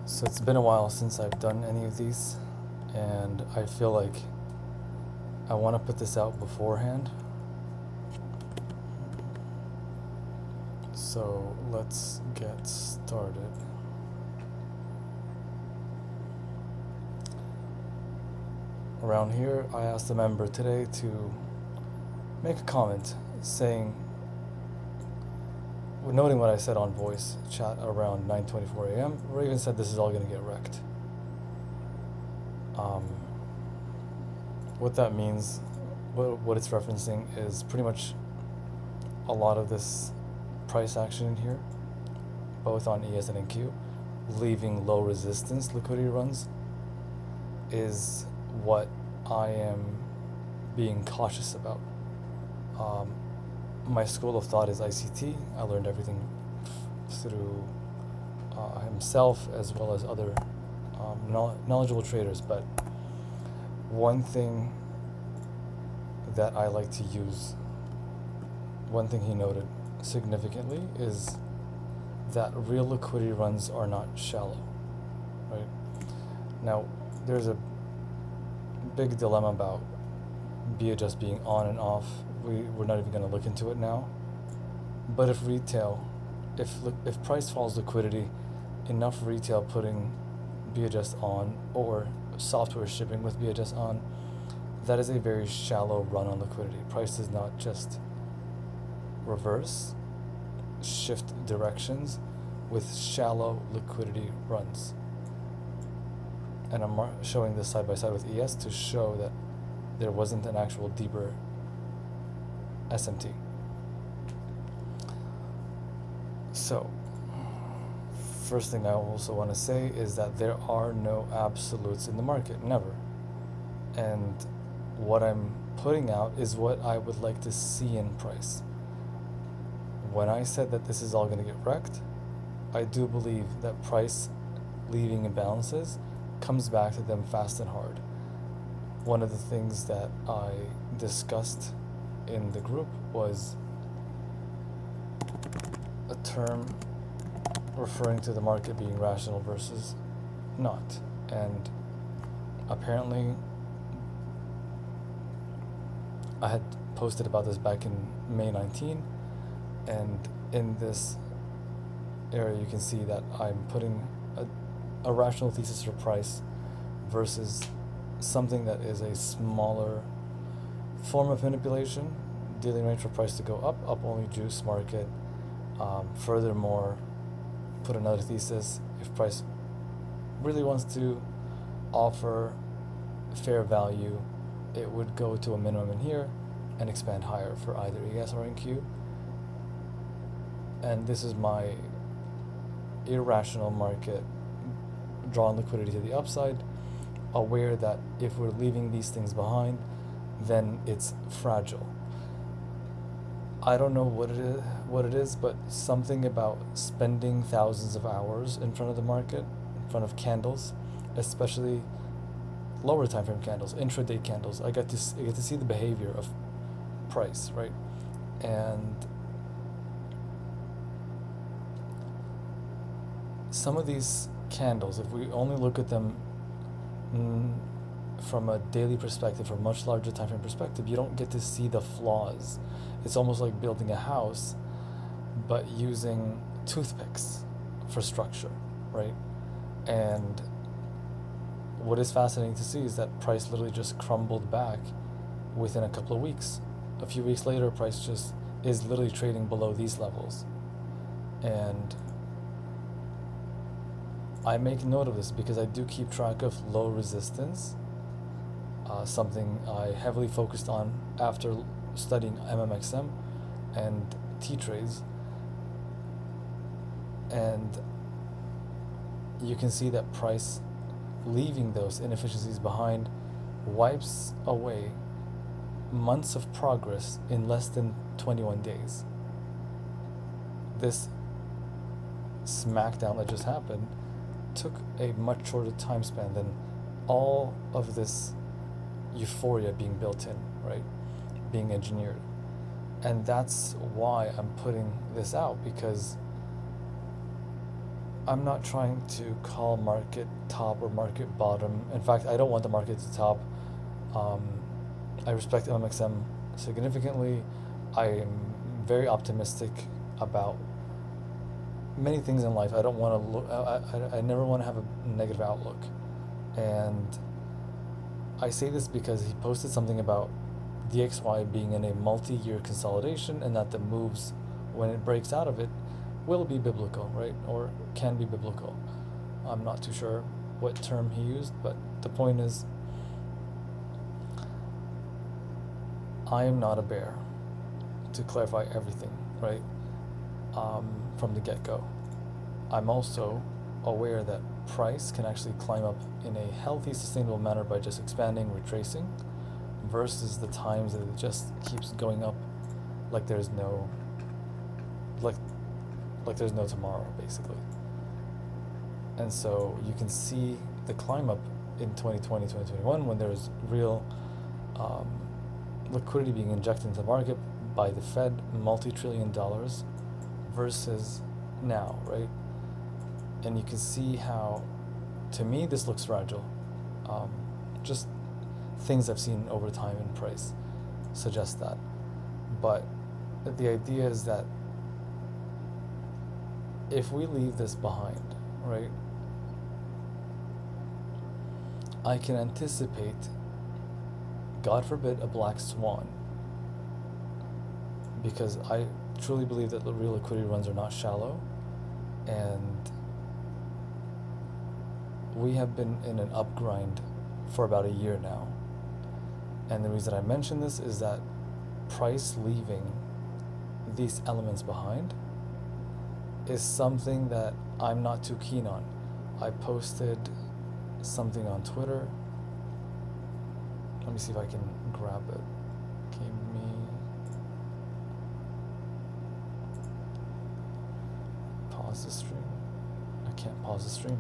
So it's been a while since I've done any of these, and I feel like I want to put this out beforehand. So let's get started. Around here, I asked a member today to make a comment saying, noting what I said on voice chat around 9:24 a.m. Raven said this is all going to get wrecked. What that means, what it's referencing is pretty much a lot of this price action in here, both on ES and NQ, leaving low resistance liquidity runs, is what I am being cautious about. My school of thought is ICT. I learned everything through himself as well as other knowledgeable traders. But one thing that I like to use, one thing he noted significantly, is that real liquidity runs are not shallow, right? Now, there's a big dilemma about BHS being on and off. We're not even going to look into it now. But if retail, if price falls liquidity, enough retail putting BHS on or software shipping with BHS on, that is a very shallow run on liquidity. Price does not just reverse, shift directions with shallow liquidity runs. And I'm showing this side by side with ES to show that there wasn't an actual deeper SMT. So, first thing I also want to say is that there are no absolutes in the market, never. And what I'm putting out is what I would like to see in price. When I said that this is all going to get wrecked, I do believe that price leaving imbalances comes back to them fast and hard. One of the things that I discussed in the group was a term referring to the market being rational versus not. And apparently, I had posted about this back in May 19, and in this area you can see that I'm putting a rational thesis for price versus something that is a smaller form of manipulation, dealing range for price to go up only juice market. Furthermore, put another thesis: if price really wants to offer fair value, it would go to a minimum in here and expand higher for either ES or NQ. And this is my irrational market drawing liquidity to the upside, aware that if we're leaving these things behind, then it's fragile. I don't know what it is, but something about spending thousands of hours in front of the market, in front of candles, especially lower time frame candles, intraday candles. I get to see the behavior of price, right? And some of these candles, if we only look at them from a daily perspective, from a much larger time frame perspective, you don't get to see the flaws. It's almost like building a house, but using toothpicks for structure, right? And what is fascinating to see is that price literally just crumbled back within a couple of weeks. A few weeks later, price just is literally trading below these levels. And I make note of this because I do keep track of low resistance, something I heavily focused on after studying MMXM and T-trades. And you can see that price leaving those inefficiencies behind wipes away months of progress in less than 21 days. This smackdown that just happened took a much shorter time span than all of this euphoria being built in, right? Being engineered. And that's why I'm putting this out, because I'm not trying to call market top or market bottom. In fact, I don't want the market to top. Um, I respect MXM significantly. I am very optimistic about many things in life. I don't want to look. I never want to have a negative outlook, and I say this because he posted something about DXY being in a multi-year consolidation, and that the moves, when it breaks out of it, will be biblical, right? Or can be biblical. I'm not too sure what term he used, but the point is, I am not a bear, to clarify everything, right? From the get-go. I'm also aware that price can actually climb up in a healthy, sustainable manner by just expanding, retracing, versus the times that it just keeps going up like there's no like there's no tomorrow, basically. And so you can see the climb up in 2020, 2021 when there's real liquidity being injected into the market by the Fed, multi-trillion dollars, versus now, right? And you can see how, to me, this looks fragile. Just things I've seen over time in price suggest that. But the idea is that if we leave this behind, right, I can anticipate, God forbid, a black swan, because I truly believe that the real liquidity runs are not shallow, and we have been in an upgrind for about a year now. And the reason I mention this is that price leaving these elements behind is something that I'm not too keen on. I posted something on Twitter. Let me see if I can grab it. Give me... Pause the stream. I can't pause the stream.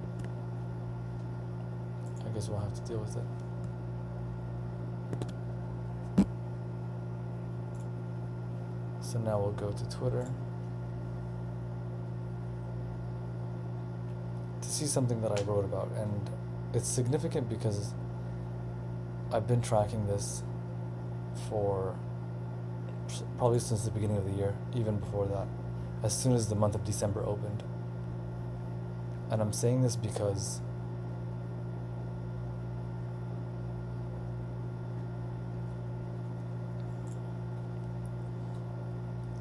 I guess we'll have to deal with it. So now we'll go to Twitter to see something that I wrote about, and it's significant because I've been tracking this for probably since the beginning of the year, even before that, as soon as the month of December opened. And I'm saying this because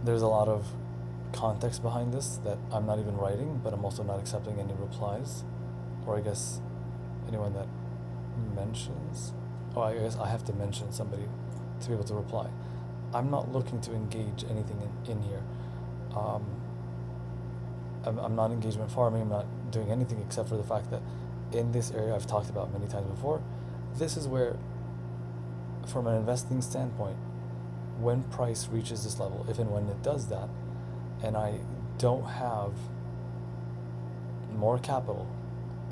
there's a lot of context behind this that I'm not even writing, but I'm also not accepting any replies, or I guess anyone that mentions. Oh, I guess I have to mention somebody to be able to reply. I'm not looking to engage anything in here. I'm not engagement farming. I'm not doing anything except for the fact that in this area I've talked about many times before, this is where, from an investing standpoint, when price reaches this level, if and when it does that, and I don't have more capital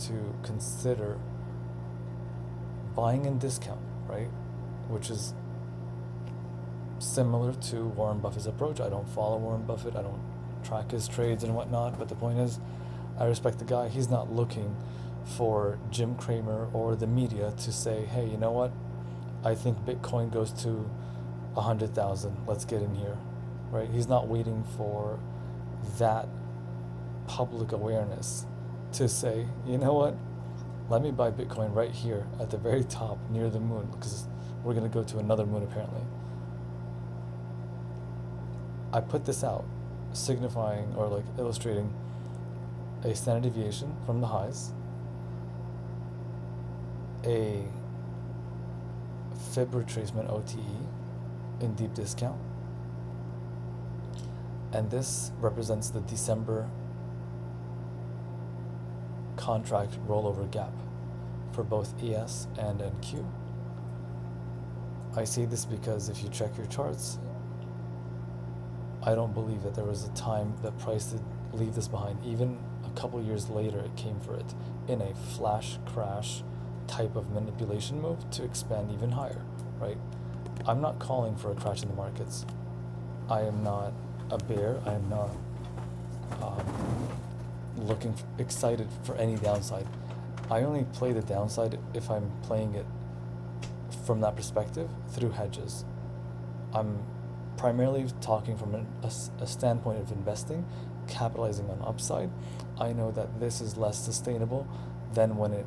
to consider buying in discount, right? Which is similar to Warren Buffett's approach. I don't follow Warren Buffett. I don't track his trades and whatnot. But the point is, I respect the guy. He's not looking for Jim Cramer or the media to say, hey, you know what? I think Bitcoin goes to 100,000. Let's get in here, right? He's not waiting for that public awareness to say, you know what? Let me buy Bitcoin right here at the very top near the moon, because we're going to go to another moon apparently. I put this out signifying or like illustrating a standard deviation from the highs, a fib retracement OTE in deep discount, and this represents the December contract rollover gap for both ES and NQ. I say this because if you check your charts, I don't believe that there was a time that price did leave this behind. Even a couple years later, it came for it in a flash crash type of manipulation move to expand even higher, right? I'm not calling for a crash in the markets. I am not a bear. I am not excited for any downside. I only play the downside if I'm playing it from that perspective through hedges. I'm primarily talking from a standpoint of investing, capitalizing on upside. I know that this is less sustainable than when it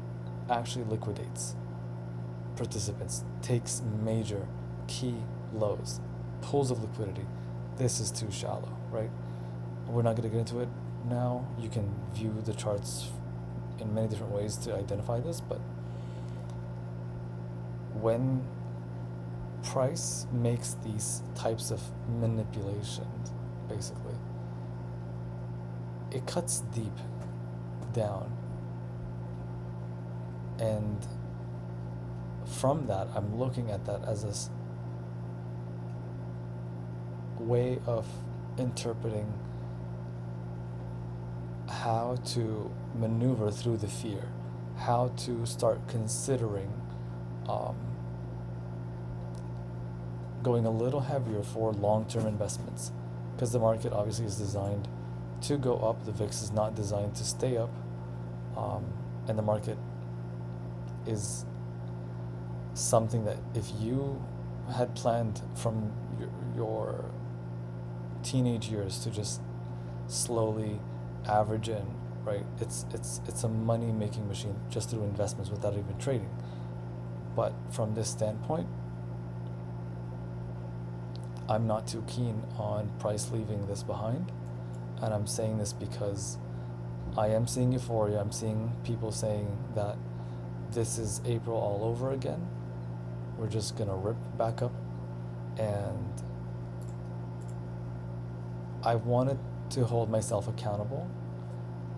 actually liquidates participants, takes major key lows, pools of liquidity. This is too shallow, right? We're not going to get into it now. You can view the charts in many different ways to identify this, but when price makes these types of manipulations, basically, it cuts deep down. And from that, I'm looking at that as a way of interpreting how to maneuver through the fear, how to start considering going a little heavier for long-term investments, because the market obviously is designed to go up. The VIX is not designed to stay up, and the market is something that if you had planned from your teenage years to just slowly average in, right? It's a money making machine just through investments without even trading. But from this standpoint, I'm not too keen on price leaving this behind. And I'm saying this because I am seeing euphoria. I'm seeing people saying that this is April all over again. We're just gonna rip back up. And I wanted to hold myself accountable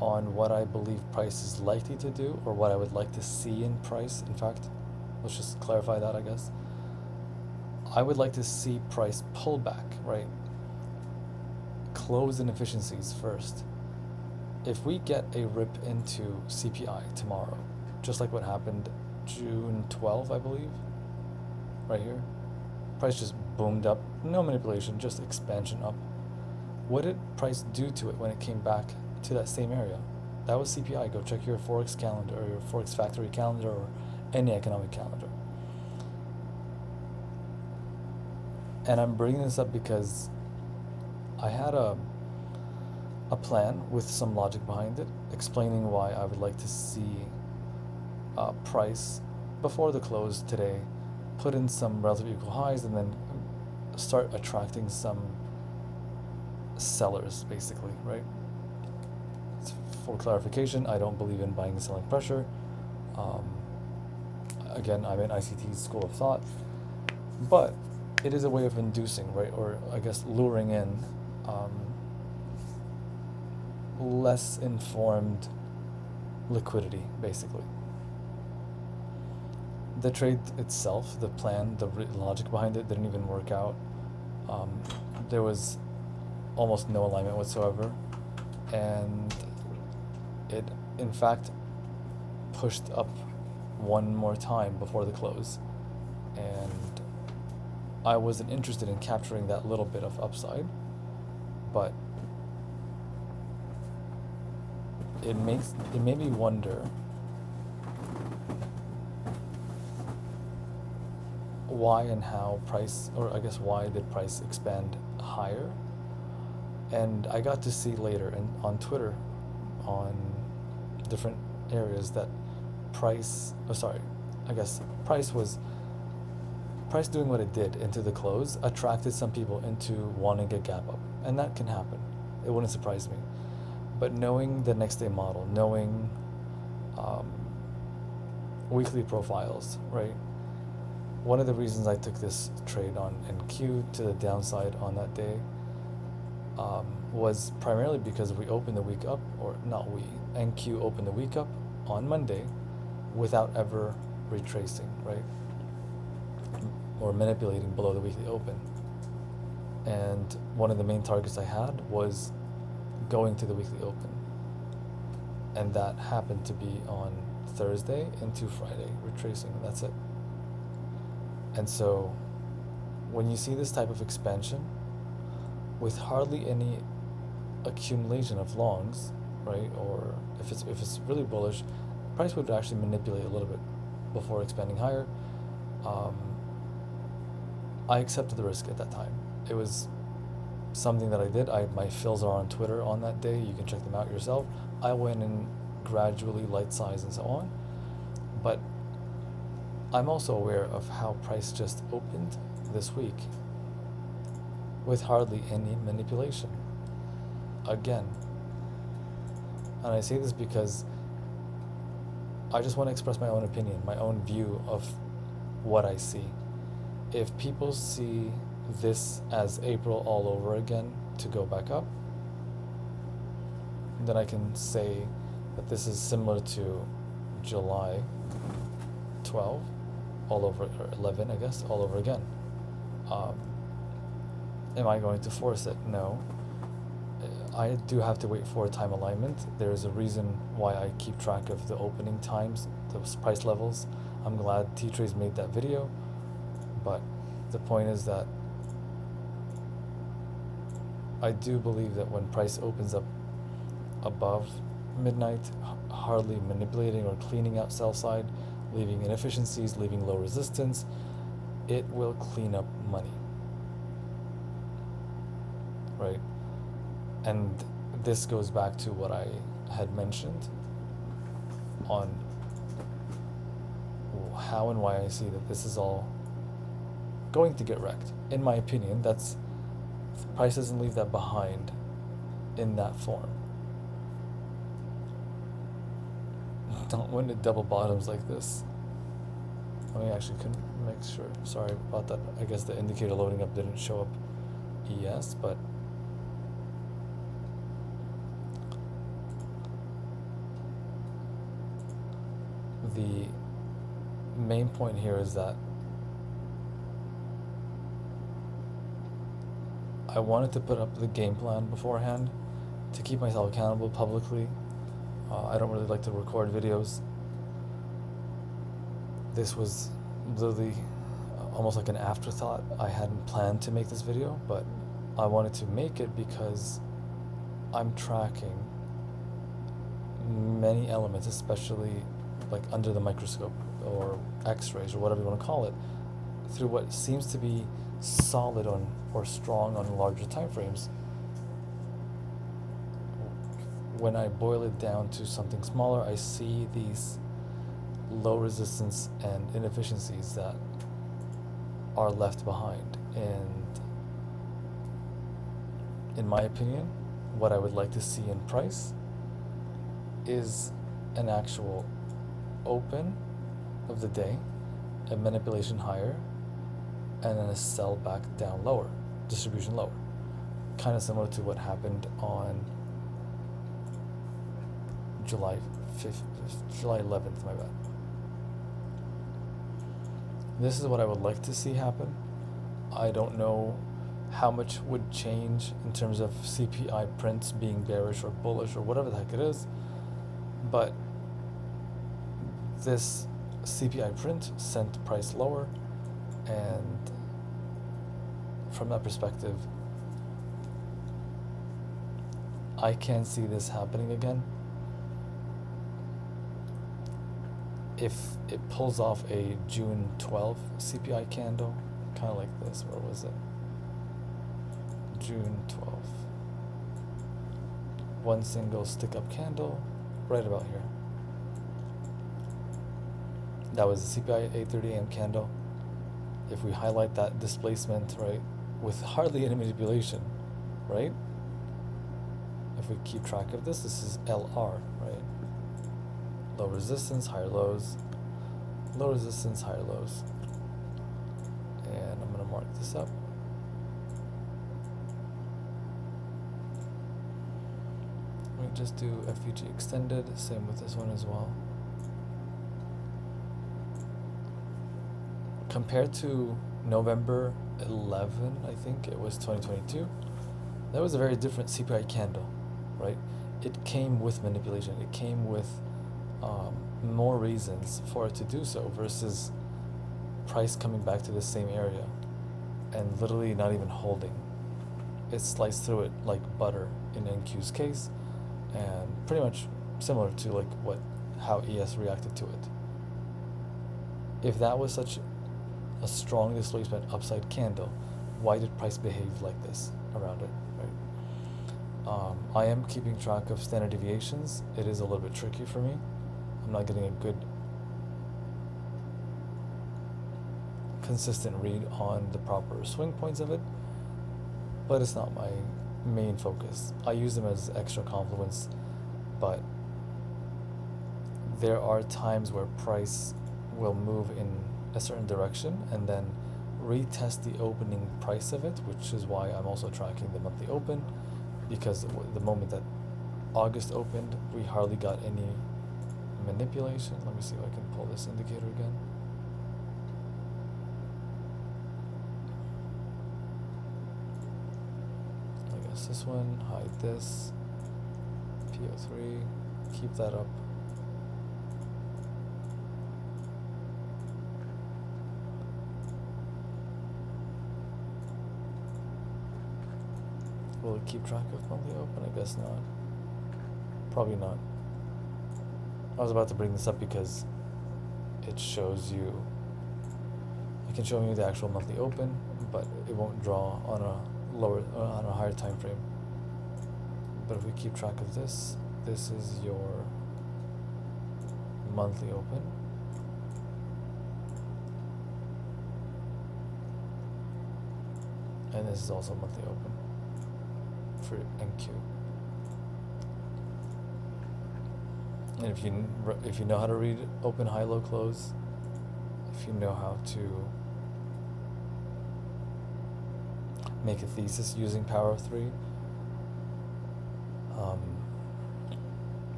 on what I believe price is likely to do, or what I would like to see in price. In fact, let's just clarify that, I guess. I would like to see price pull back, right? Close inefficiencies first. If we get a rip into CPI tomorrow, just like what happened June 12, I believe, right here, price just boomed up, no manipulation, just expansion up. What did price do to it when it came back to that same area? That was CPI. Go check your Forex calendar or your Forex factory calendar or any economic calendar. And I'm bringing this up because I had a plan with some logic behind it, explaining why I would like to see price before the close today put in some relative equal highs and then start attracting some sellers, basically, right? For clarification, I don't believe in buying and selling pressure. Again, I'm in ICT's school of thought, but it is a way of inducing, right? Or I guess luring in less informed liquidity, basically. The trade itself, the plan, the logic behind it didn't even work out. There was almost no alignment whatsoever, and it in fact pushed up one more time before the close, and I wasn't interested in capturing that little bit of upside, but it made me wonder why and how price, or I guess why did price expand higher. And I got to see later on Twitter, on different areas, that price doing what it did into the close attracted some people into wanting a gap up, and that can happen. It wouldn't surprise me. But knowing the next day model, knowing weekly profiles, right? One of the reasons I took this trade on NQ to the downside on that day was primarily because we opened the week up, or not we, NQ opened the week up on Monday without ever retracing, right? Or manipulating below the weekly open. And one of the main targets I had was going to the weekly open. And that happened to be on Thursday into Friday, retracing, and that's it. And so when you see this type of expansion with hardly any accumulation of longs, right? Or if it's really bullish, price would actually manipulate a little bit before expanding higher. Um, I accepted the risk at that time. It was something that I did. My fills are on Twitter on that day. You can check them out yourself. I went in gradually, light size and so on. But I'm also aware of how price just opened this week with hardly any manipulation. Again. And I say this because I just want to express my own opinion, my own view of what I see. If people see this as April all over again to go back up, then I can say that this is similar to July 12 all over, or 11 I guess, all over again. Am I going to force it? No. I do have to wait for a time alignment. There is a reason why I keep track of the opening times, those price levels. I'm glad T-Trace made that video, but the point is that I do believe that when price opens up above midnight, hardly manipulating or cleaning out sell side, leaving inefficiencies, leaving low resistance, it will clean up money, right? And this goes back to what I had mentioned on how and why I see that this is all going to get wrecked. In my opinion, price doesn't leave that behind in that form. Don't when it double bottoms like this. Let me actually make sure. Sorry about that. I guess the indicator loading up didn't show up ES, but the main point here is that I wanted to put up the game plan beforehand to keep myself accountable publicly. I don't really like to record videos. This was literally almost like an afterthought. I hadn't planned to make this video, but I wanted to make it because I'm tracking many elements, especially like under the microscope or x-rays or whatever you want to call it, through what seems to be solid on or strong on larger time frames. When I boil it down to something smaller, I see these low resistance and inefficiencies that are left behind. And in my opinion, what I would like to see in price is an actual open of the day, a manipulation higher, and then a sell back down lower, distribution lower. Kind of similar to what happened on July 11th, my bad. This is what I would like to see happen. I don't know how much would change in terms of CPI prints being bearish or bullish or whatever the heck it is, but this CPI print sent price lower, and from that perspective, I can't see this happening again. If it pulls off a June 12th CPI candle, kind of like this, where was it? June 12th. One single stick up candle, right about here. That was the CPI 8:30 AM candle. If we highlight that displacement, right, with hardly any manipulation, right? If we keep track of this is LR, right? Low resistance, higher lows, low resistance, higher lows. And I'm going to mark this up. We just do FVG extended, same with this one as well. Compared to November 11, I think it was 2022, that was a very different CPI candle, right? It came with manipulation. It came with more reasons for it to do so versus price coming back to the same area and literally not even holding. It sliced through it like butter in NQ's case, and pretty much similar to like how ES reacted to it. If that was such a strong displacement upside candle, why did price behave like this around it, right? I am keeping track of standard deviations. It is a little bit tricky for me. I'm not getting a good consistent read on the proper swing points of it, but it's not my main focus. I use them as extra complements, but there are times where price will move in a certain direction and then retest the opening price of it, which is why I'm also tracking the monthly open, because the moment that August opened, we hardly got any manipulation. Let me see if I can pull this indicator again. I guess this one, hide this, PO3, keep that up. Will it keep track of monthly open? I guess not. Probably not. I was about to bring this up because it shows you, it can show you the actual monthly open, but it won't draw on a higher time frame. But if we keep track of this, this is your monthly open. And this is also monthly open for NQ. And if you know how to read open, high, low, close, if you know how to make a thesis using Power of Three,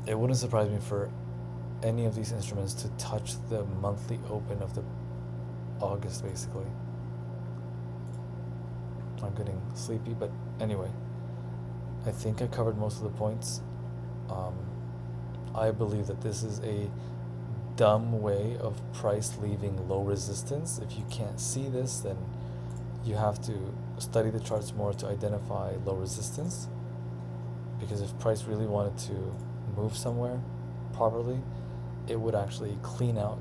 it wouldn't surprise me for any of these instruments to touch the monthly open of the August, basically. I'm getting sleepy, but anyway, I think I covered most of the points. I believe that this is a dumb way of price leaving low resistance. If you can't see this, then you have to study the charts more to identify low resistance, because if price really wanted to move somewhere properly, it would actually clean out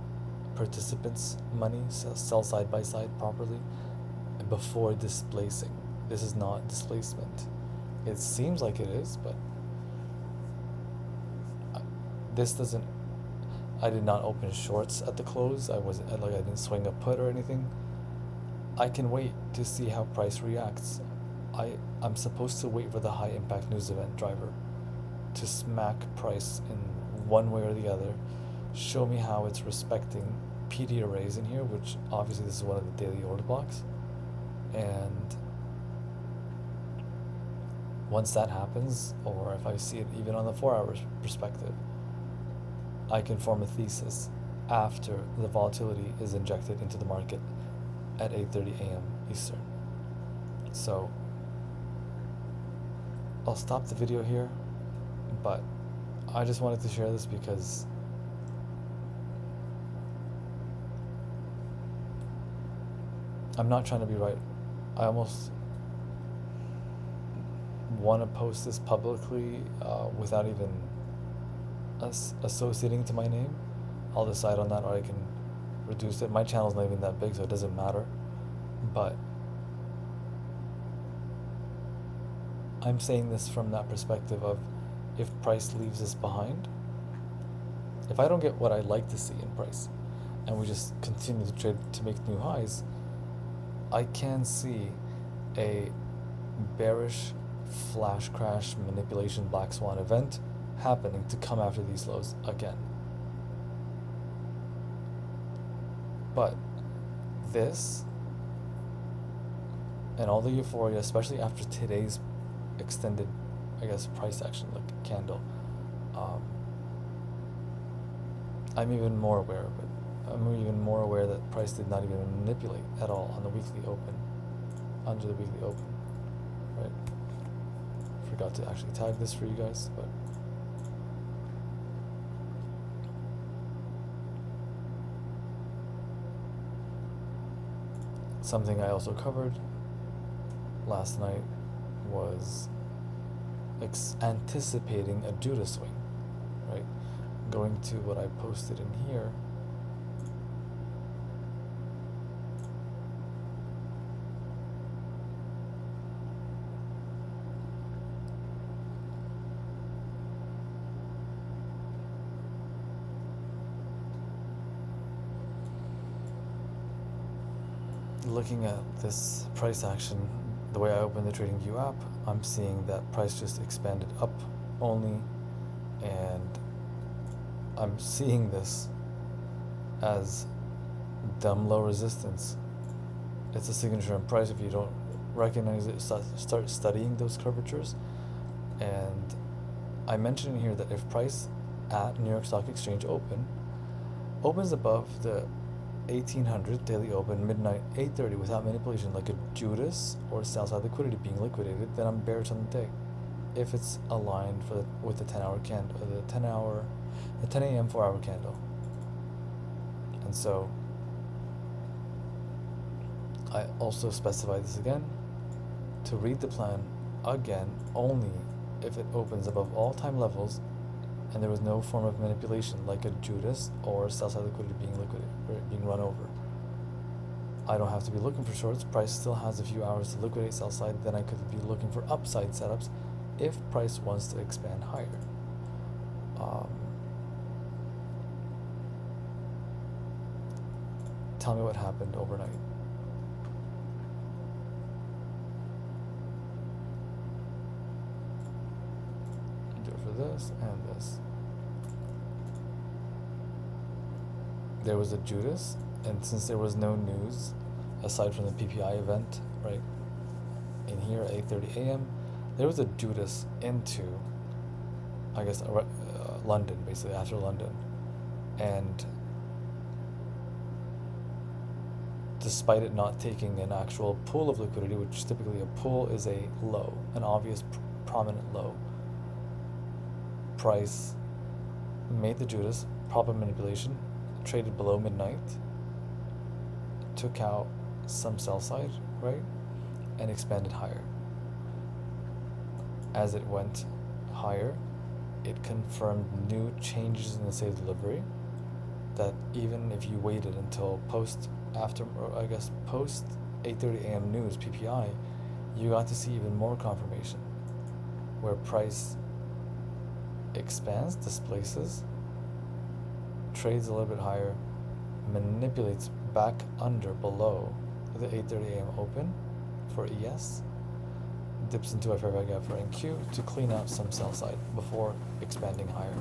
participants' money, sell side by side properly before displacing. This is not displacement. It seems like it is, but this doesn't. I did not open shorts at the close. I didn't swing a put or anything. I can wait to see how price reacts. I'm supposed to wait for the high impact news event driver to smack price in one way or the other, show me how it's respecting PD arrays in here, which obviously this is one of the daily order blocks. And once that happens, or if I see it even on the 4 hours perspective, I can form a thesis after the volatility is injected into the market at 8:30 a.m. Eastern. So I'll stop the video here, but I just wanted to share this because I'm not trying to be right. I almost want to post this publicly without even associating to my name. I'll decide on that, or I can reduce it. My channel's not even that big, so it doesn't matter. But I'm saying this from that perspective of, if price leaves us behind, if I don't get what I like to see in price, and we just continue to trade to make new highs, I can see a bearish flash crash manipulation black swan event happening to come after these lows again. But this and all the euphoria, especially after today's extended, I guess, price action like candle, I'm even more aware of it. I'm even more aware that price did not even manipulate at all on the weekly open, under the weekly open, right? Forgot to actually tag this for you guys, but something I also covered last night was anticipating a Judas swing, right? Going to what I posted in here. Looking at this price action, the way I open the TradingView app, I'm seeing that price just expanded up only, and I'm seeing this as dumb low resistance. It's a signature in price. If you don't recognize it, start studying those curvatures. And I mentioned in here that if price at New York Stock Exchange opens above the 1800 daily open midnight 8:30 without manipulation, like a Judas or sell side liquidity being liquidated, then I'm bearish on the day. If it's aligned with the 10-hour candle, the 10 a.m. 4-hour candle. And so I also specify this again to read the plan again only if it opens above all time levels and there was no form of manipulation like a Judas or sell side liquidity being run over. I don't have to be looking for shorts. Price still has a few hours to liquidate sell side. Then I could be looking for upside setups if price wants to expand higher. Tell me what happened overnight. Do it for this and this. There was a Judas, and since there was no news aside from the PPI event, right, in here at 8:30 a.m., there was a Judas into, I guess, London, basically after London, and despite it not taking an actual pool of liquidity, which typically a pool is a low, an obvious prominent low, price made the Judas, proper manipulation, traded below midnight, took out some sell side, right, and expanded higher. As it went higher, it confirmed new changes in the save delivery that even if you waited until post 8:30 a.m. news PPI, you got to see even more confirmation where price expands, displaces, trades a little bit higher, manipulates back under below the 8:30 a.m. open for ES, dips into a fair value gap for NQ to clean out some sell side before expanding higher.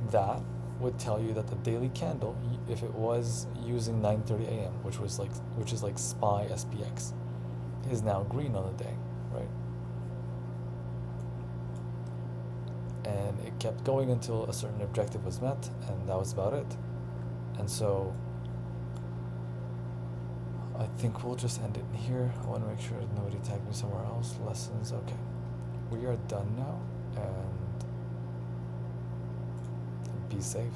That would tell you that the daily candle, if it was using 9:30 a.m., which is like SPY SPX, is now green on the day, right? And it kept going until a certain objective was met, and that was about it. And so I think we'll just end it here. I want to make sure nobody tagged me somewhere else. Lessons, okay. We are done now, and be safe.